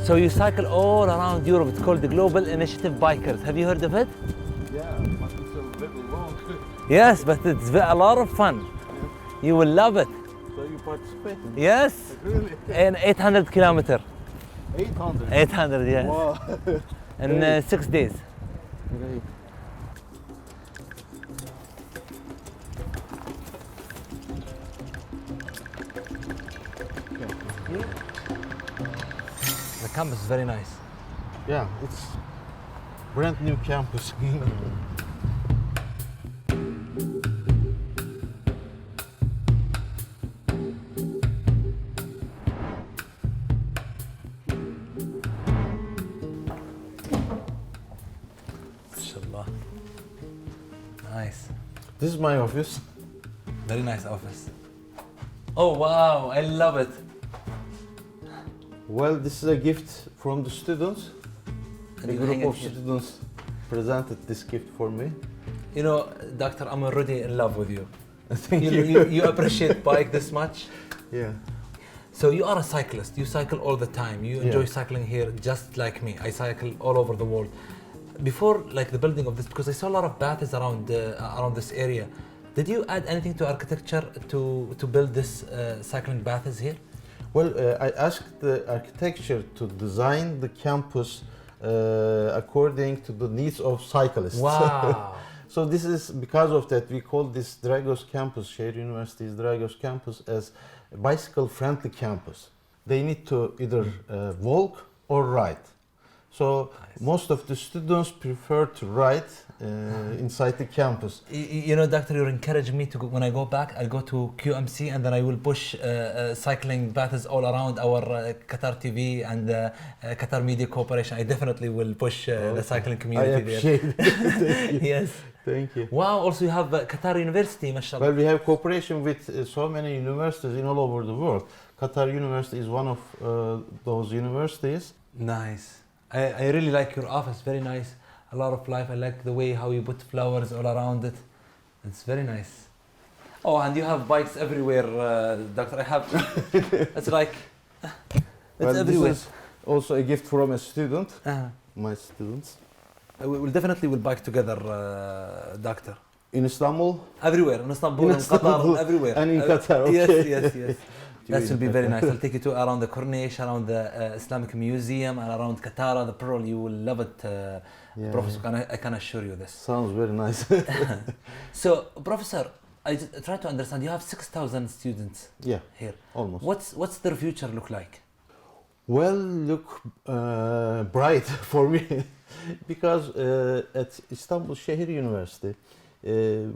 So you cycle all around Europe. It's called the Global Initiative Bikers. Have you heard of it? Yeah, but it's a little long. Yes, but it's a lot of fun. You will love it. So you participate? Yes. Really? In 800 kilometer. 800? 800, yes. Wow. In 6 days. Great. The campus is very nice. Yeah, it's brand new campus. Mashallah. Nice. This is my office. Very nice office. Oh wow, I love it. Well, this is a gift from the students. And A you group hang it of here. students presented this gift for me. You know, Doctor, I'm already in love with you. Thank You appreciate bike this much? Yeah. So you are a cyclist. You cycle all the time. You enjoy Yeah. cycling here just like me. I cycle all over the world. Before like the building of this, because I saw a lot of baths around this area, did you add anything to architecture to build this cycling baths here? Well, I asked the architecture to design the campus according to the needs of cyclists. Wow. So this is because of that we call this Dragos campus, Şehir University's Dragos campus, as a bicycle-friendly campus. They need to either walk or ride. So most of the students prefer to ride inside the campus. You know, Doctor, you're encouraging me to go, when I go back, I'll go to QMC and then I will push cycling baths all around our Qatar TV and Qatar Media Corporation. I definitely will push the cycling I community appreciate it. Thank you. Yes. Thank you. Wow, also you have Qatar University, mashallah. Well, we have cooperation with so many universities in all over the world. Qatar University is one of those universities. Nice. I really like your office, very nice. A lot of life. I like the way how you put flowers all around it. It's very nice. Oh, and you have bikes everywhere, Doctor. I have. It's like. It's Well, everywhere. this is also a gift from a student, Uh-huh. my students. We will definitely will bike together, Doctor. In Istanbul Everywhere, in Istanbul, In in Qatar, Istanbul everywhere. and in Qatar, Yes, okay. yes, yes. That in will be very Qatar. nice. I'll take you to around the Corniche, around the Islamic Museum, and around Qatar, the Pearl. You will love it, Yeah. Professor. I can assure you this. Sounds very nice. So, Professor, I try to understand. You have 6,000 students Yeah, here. almost. What's their future look like? Well, look bright for me because at Istanbul Şehir University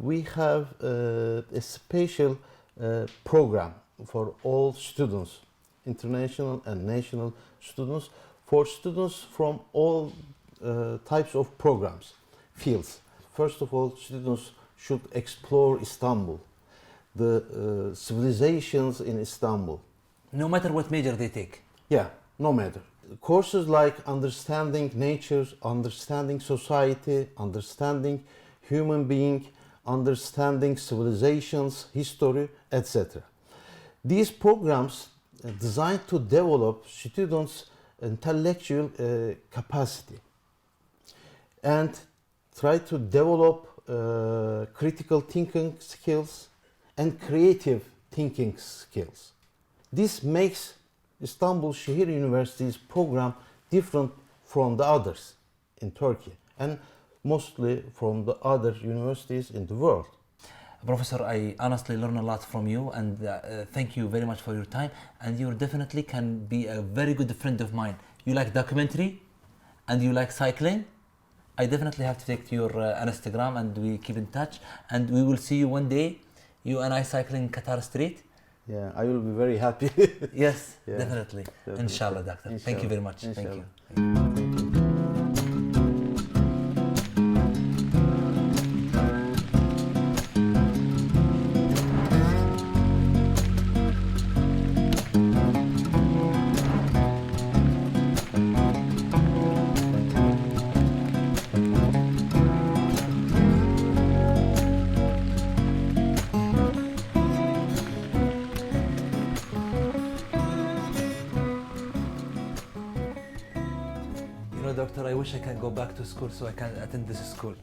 we have a special program for all students, international and national students, for students from all types of programs, fields. First of all, students should explore Istanbul, the civilizations in Istanbul. No matter what major they take. Yeah, no matter. Courses like understanding nature, understanding society, understanding human being, understanding civilizations, history, etc. These programs are designed to develop students' intellectual capacity and try to develop critical thinking skills and creative thinking skills. This makes Istanbul Şehir University's program different from the others in Turkey and mostly from the other universities in the world. Professor, I honestly learn a lot from you and thank you very much for your time, and you definitely can be a very good friend of mine. You like documentary and you like cycling. I definitely have to take to your Instagram and we keep in touch, and we will see you one day, you and I cycling Qatar Street. Yeah, I will be very happy. Yes, Yeah, definitely. definitely. Inshallah, Doctor. Thank you very much. Thank Inshallah. you. You know, doctor, I wish I can go back to school so I can attend this school.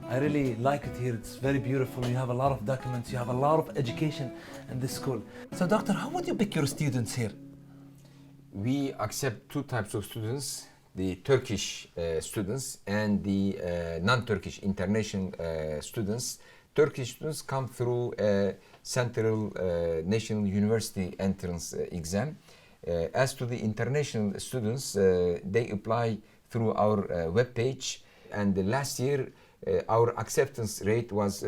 I really like it here. It's very beautiful. You have a lot of documents. You have a lot of education in this school. So, doctor, how would you pick your students here? We accept two types of students, the Turkish students and the non-Turkish international students. Turkish students come through a Central National University entrance exam. As to the international students, they apply through our web page, and last year our acceptance rate was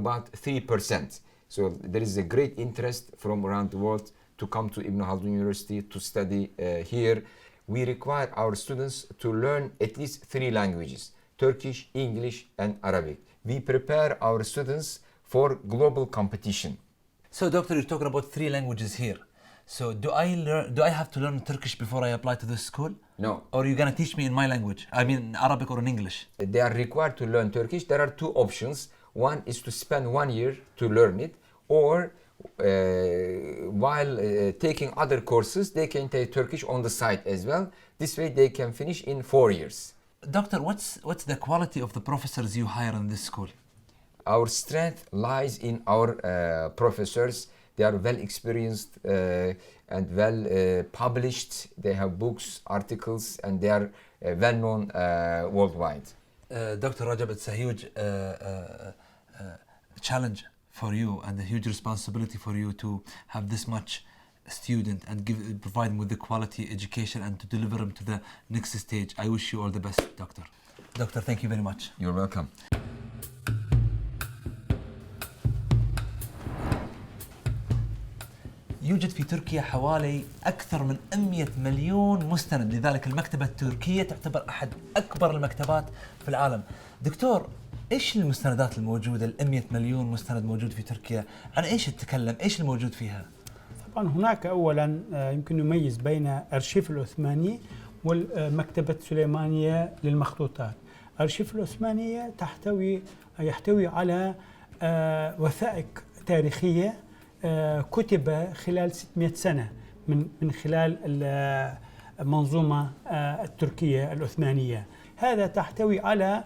about 3%. So there is a great interest from around the world to come to Ibn Khaldun University to study here. We require our students to learn at least 3 languages: Turkish, English, and Arabic. We prepare our students for global competition. So, doctor, you're talking about 3 languages here. So, do I have to learn Turkish before I apply to this school? No. Or are you gonna teach me in my language? I mean, Arabic or in English? They are required to learn Turkish. There are 2 options. One is to spend 1 year to learn it, or while taking other courses, they can take Turkish on the side as well. This way they can finish in 4 years. Doctor, what's the quality of the professors you hire in this school? Our strength lies in our professors. They are well experienced and well published. They have books, articles, and they are well known worldwide. Dr. Rajab, it's a huge challenge for you and a huge responsibility for you to have this much student and provide them with the quality education and to deliver them to the next stage. I wish you all the best, doctor. Doctor, thank you very much. You're welcome. يوجد في تركيا حوالي أكثر من 100 مليون مستند، لذلك المكتبة التركية تعتبر أحد أكبر المكتبات في العالم. دكتور، إيش المستندات الموجودة؟ ال 100 مليون مستند موجود في تركيا، عن إيش تتكلم؟ إيش الموجود فيها؟ طبعا هناك أولا يمكن نميز بين أرشيف العثماني والمكتبة السليمانية للمخطوطات. أرشيف العثمانية يحتوي على وثائق تاريخية كتب خلال 600 سنة من خلال المنظومة التركية العثمانية. هذا تحتوي على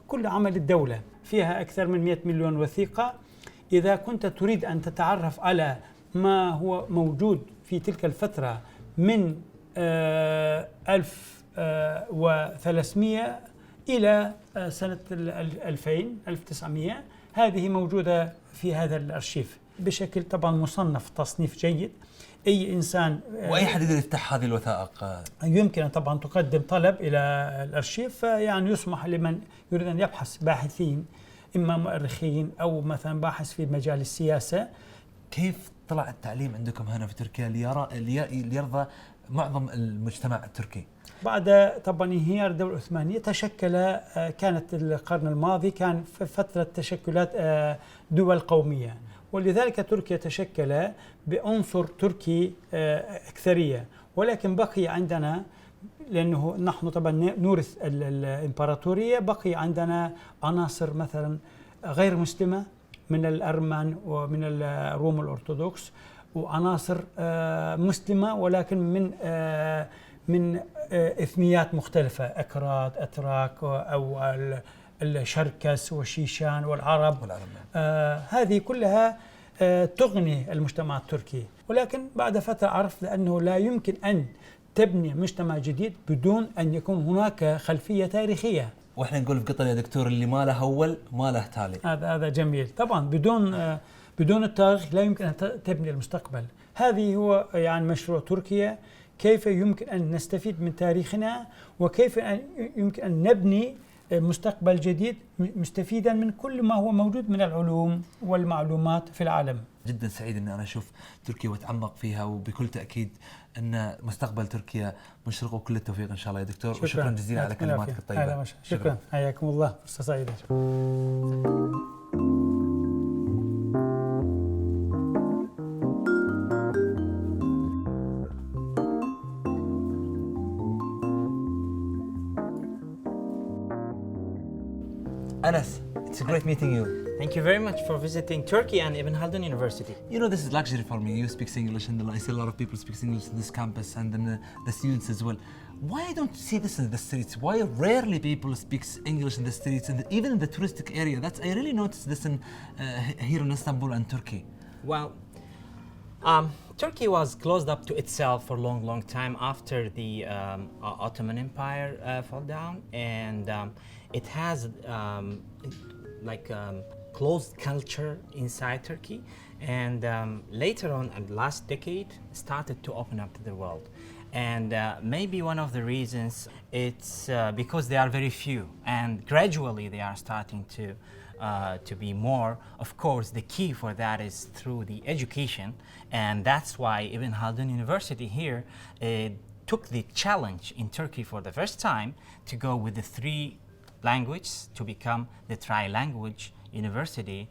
كل عمل الدولة، فيها أكثر من 100 مليون وثيقة. إذا كنت تريد أن تتعرف على ما هو موجود في تلك الفترة من 1300 إلى سنة 1900، هذه موجودة في هذا الأرشيف بشكل طبعا مصنف تصنيف جيد. أي إنسان وأي حد يقدر يفتح هذه الوثائق. يمكن طبعا تقدم طلب إلى الأرشيف، يعني يسمح لمن يريد أن يبحث، باحثين إما مؤرخين أو مثلا باحث في مجال السياسة. كيف طلع التعليم عندكم هنا في تركيا ليرضى معظم المجتمع التركي؟ بعد طبعا انهيار الدولة العثمانية كانت القرن الماضي كان في فترة تشكلات دول قومية، ولذلك تركيا تشكل بعنصر تركي أكثرية، ولكن بقي عندنا، لأنه نحن طبعا نورث الإمبراطورية، بقي عندنا عناصر مثلا غير مسلمة من الأرمن ومن الروم الأرثوذكس، وعناصر مسلمة ولكن من إثنيات مختلفة، أكراد، أتراك، أو الشركس والشيشان والعرب. هذه كلها تغني المجتمع التركي، ولكن بعد فترة عرفت أنه لا يمكن أن تبني مجتمع جديد بدون أن يكون هناك خلفية تاريخية. واحنا نقول في قطر يا دكتور، اللي ما له أول ما له تالي. هذا جميل. طبعا بدون التاريخ لا يمكن أن تبني المستقبل. هذه هو يعني مشروع تركيا، كيف يمكن أن نستفيد من تاريخنا، وكيف يمكن أن نبني مستقبل جديد مستفيدا من كل ما هو موجود من العلوم والمعلومات في العالم. جدا سعيد أن أنا أشوف تركيا وأتعمق فيها، وبكل تأكيد أن مستقبل تركيا مشرق، وكل التوفيق إن شاء الله يا دكتور. شكرا جزيلا على كلماتك الطيبة. شكرا، حياكم الله، فرصة سعيدة. Anas, it's a great meeting you. Thank you very much for visiting Turkey and Ibn Khaldun University. You know, this is luxury for me. You speak English, and I see a lot of people speak English in this campus, and then the students as well. Why don't you see this in the streets? Why rarely people speak English in the streets, and even in the touristic area? I really noticed this here in Istanbul and Turkey. Well, Turkey was closed up to itself for a long, long time after the Ottoman Empire fell down, and it has closed culture inside Turkey, and later on, in the last decade, started to open up to the world. And maybe one of the reasons it's because they are very few, and gradually they are starting to be more. Of course, the key for that is through the education, and that's why Ibn Khaldun University here took the challenge in Turkey for the first time to go with the 3 languages to become the tri-language university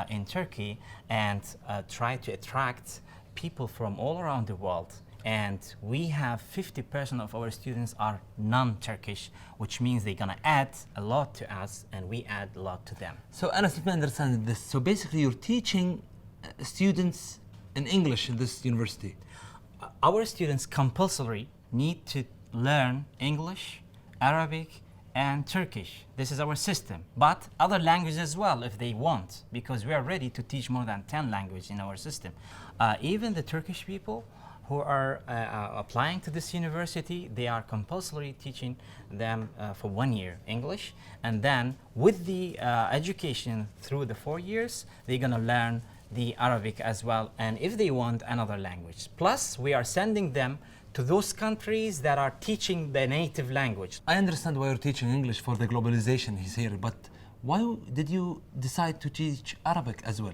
in Turkey, and try to attract people from all around the world. And we have 50% of our students are non-Turkish, which means they're gonna add a lot to us and we add a lot to them. So Anas, let me understand this. So basically you're teaching students in English in this university? Our students compulsory need to learn English, Arabic, and Turkish. This is our system, but other languages as well if they want, because we are ready to teach more than 10 languages in our system. Even the Turkish people who are applying to this university, they are compulsory teaching them for 1 year English, and then with the education through the 4 years, they're gonna learn the Arabic as well, and if they want another language. Plus, we are sending them to those countries that are teaching the native language. I understand why you're teaching English for the globalization he's here, but why did you decide to teach Arabic as well?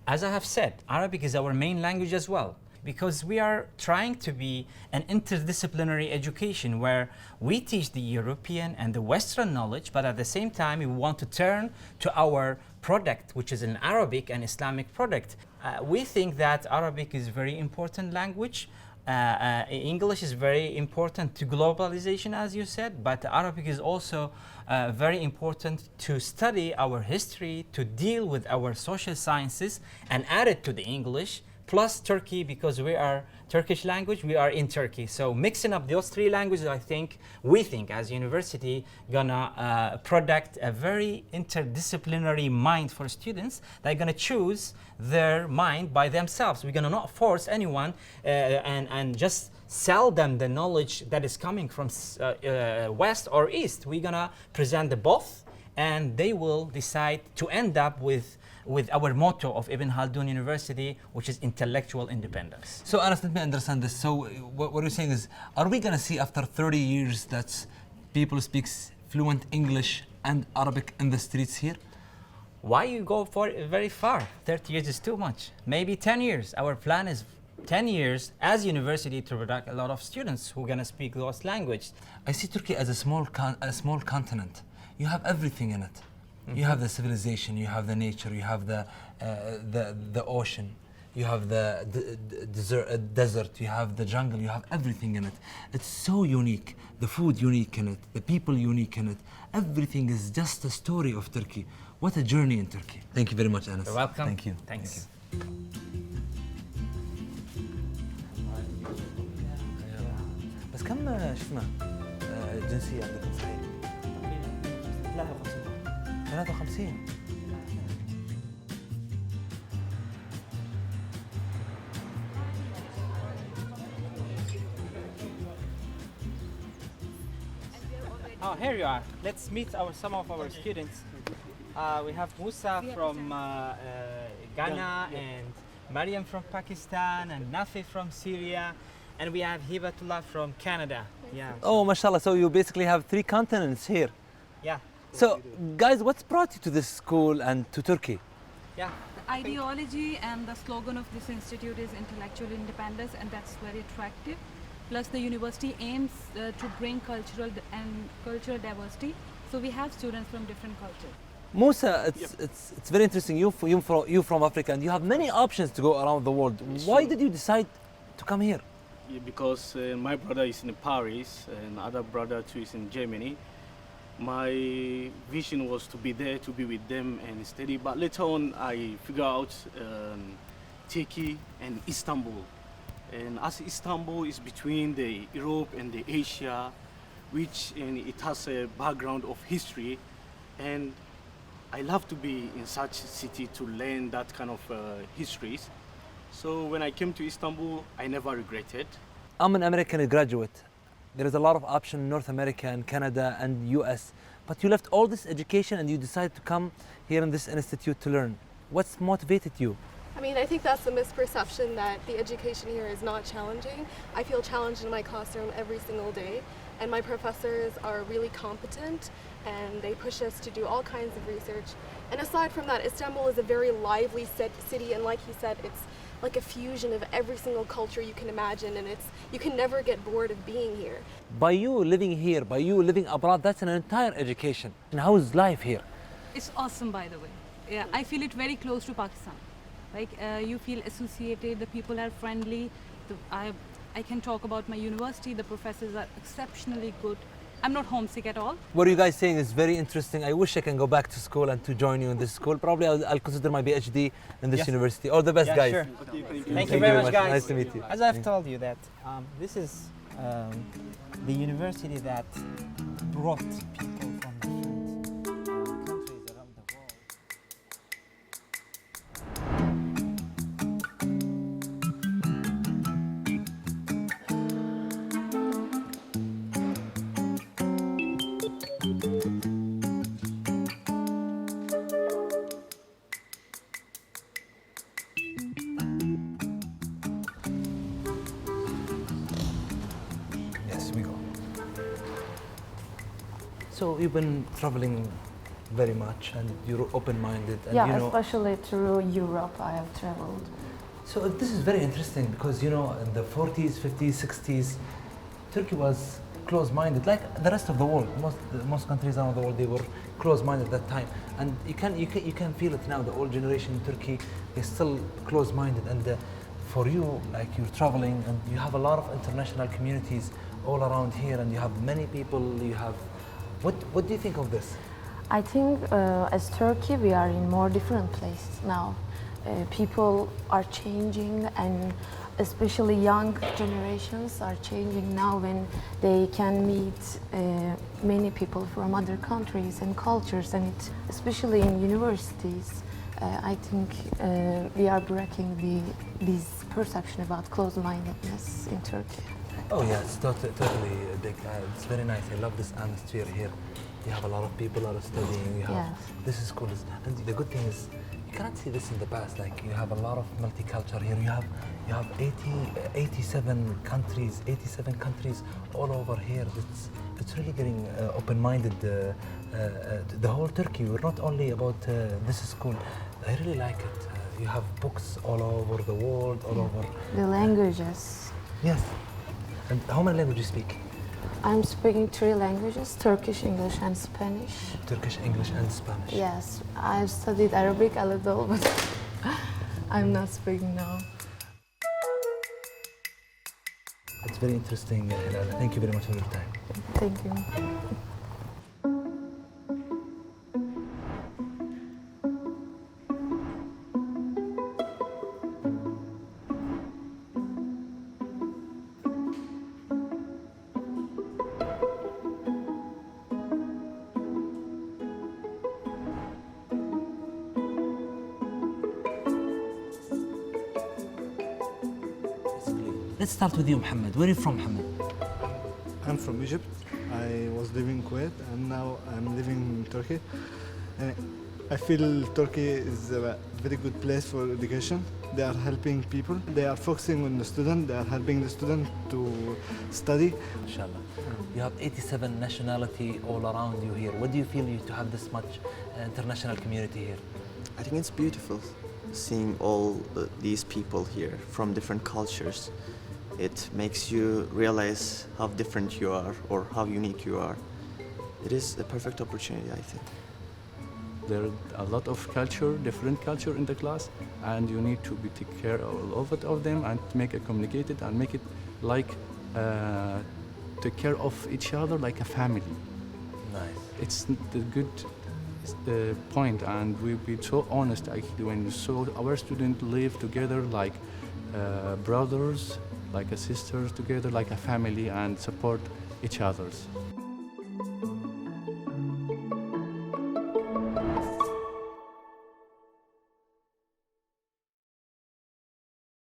As I have said, Arabic is our main language as well, because we are trying to be an interdisciplinary education where we teach the European and the Western knowledge, but at the same time we want to turn to our product, which is an Arabic and Islamic product. We think that Arabic is a very important language. English is very important to globalization, as you said, but Arabic is also very important to study our history, to deal with our social sciences and add it to the English. Plus Turkey, because we are Turkish language, we are in Turkey. So mixing up those 3 languages, we think as a university gonna product a very interdisciplinary mind for students. They're gonna choose their mind by themselves. We're gonna not force anyone and just sell them the knowledge that is coming from West or East. We're gonna present the both, and they will decide to end up with our motto of Ibn Khaldun University, which is intellectual independence. So Anas, let me understand this. So what you're saying is, are we gonna see after 30 years that people speak fluent English and Arabic in the streets here? Why you go for very far? 30 years is too much. Maybe 10 years. Our plan is 10 years as university to produce a lot of students who are gonna speak those languages. I see Turkey as a small continent. You have everything in it. You have the civilization, you have the nature, you have the ocean, you have the desert, you have the jungle, you have everything in it. It's so unique. The food unique in it, the people unique in it. Everything is just a story of Turkey. What a journey in Turkey. Thank you very much, Anas. You're welcome. Thank you. Thanks. Thank you. بس كم شفنا جنسية عندكم صحيح؟ 53. Oh, here you are. Let's meet some of our students. We have Musa from Ghana, and Mariam from Pakistan, and Nafi from Syria, and we have Hibatullah from Canada. Yeah. Oh, mashallah. So you basically have 3 continents here. Yeah. So, guys, what's brought you to this school and to Turkey? Yeah. The ideology and the slogan of this institute is intellectual independence, and that's very attractive. Plus, the university aims to bring cultural diversity. So we have students from different cultures. Musa, it's very interesting. You from Africa, and you have many options to go around the world. Why did you decide to come here? Yeah, because my brother is in Paris and other brother too is in Germany. My vision was to be there, to be with them and study. But later on, I figured out Turkey and Istanbul. And as Istanbul is between the Europe and the Asia, which and it has a background of history, and I love to be in such a city to learn that kind of histories. So when I came to Istanbul, I never regretted. I'm an American graduate. There is a lot of option in North America and Canada and US. But you left all this education and you decided to come here in this institute to learn. What's motivated you? I mean, I think that's the misperception that the education here is not challenging. I feel challenged in my classroom every single day, and my professors are really competent and they push us to do all kinds of research. And aside from that, Istanbul is a very lively city, and like he said, it's like a fusion of every single culture you can imagine, and you can never get bored of being here. By you living here, by you living abroad, that's an entire education. And how is life here? It's awesome, by the way. Yeah, I feel it very close to Pakistan. Like you feel associated, the people are friendly. I can talk about my university, the professors are exceptionally good. I'm not homesick at all. What are you guys saying is very interesting. I wish I can go back to school and to join you in this school. Probably I'll consider my PhD in this Yes. university. All the best, Yeah, guys. sure. Thank you very much, guys. Nice to meet you. As I've told you that this is the university that brought people from different countries around the world. Yes, we go. So you've been traveling very much and you're open-minded. And Yeah, you know, especially through Europe I have traveled. so this is very interesting because, you know, in the 40s, 50s, 60s, Turkey was close-minded, like the rest of the world. Most countries around the world, they were close-minded at that time. And you can feel it now. The old generation in Turkey is still close-minded. And for you, like you're traveling and you have a lot of international communities all around here, and you have many people. You have, what do you think of this? I think as Turkey we are in more different places now. People are changing, and especially young generations are changing now when they can meet many people from other countries and cultures, and especially in universities. I think we are breaking this perception about closed-mindedness in Turkey. Oh yeah, it's totally big. It's very nice. I love this atmosphere here. You have a lot of people are studying. You have, Yes. This is cool. And the good thing is, you cannot see this in the past. Like you have a lot of multicultural here. You have 87 countries all over here. It's really getting open-minded. The whole Turkey. We're not only about this is cool. I really like it. You have books all over the world, all over. The languages. Yes. And how many languages you speak? I'm speaking 3 languages, Turkish, English and Spanish. Turkish, English, and Spanish. Yes, I've studied Arabic a little, but I'm not speaking now. It's very interesting, Hilal. Thank you very much for your time. Thank you. Let's start with you, Mohammed. Where are you from, Mohammed? I'm from Egypt. I was living in Kuwait and now I'm living in Turkey. And I feel Turkey is a very good place for education. They are helping people. They are focusing on the student. They are helping the student to study. Inshallah. You have 87 nationality all around you here. What do you feel to have this much international community here? I think it's beautiful seeing all these people here from different cultures. It makes you realize how different you are or how unique you are. It is a perfect opportunity, I think. There are a lot of culture, different culture in the class, and you need to take care of them and make it communicated and make it like take care of each other like a family. Nice. It's the good point, and we be so honest actually when you saw our students live together like brothers, like a sisters together, like a family, and support each others.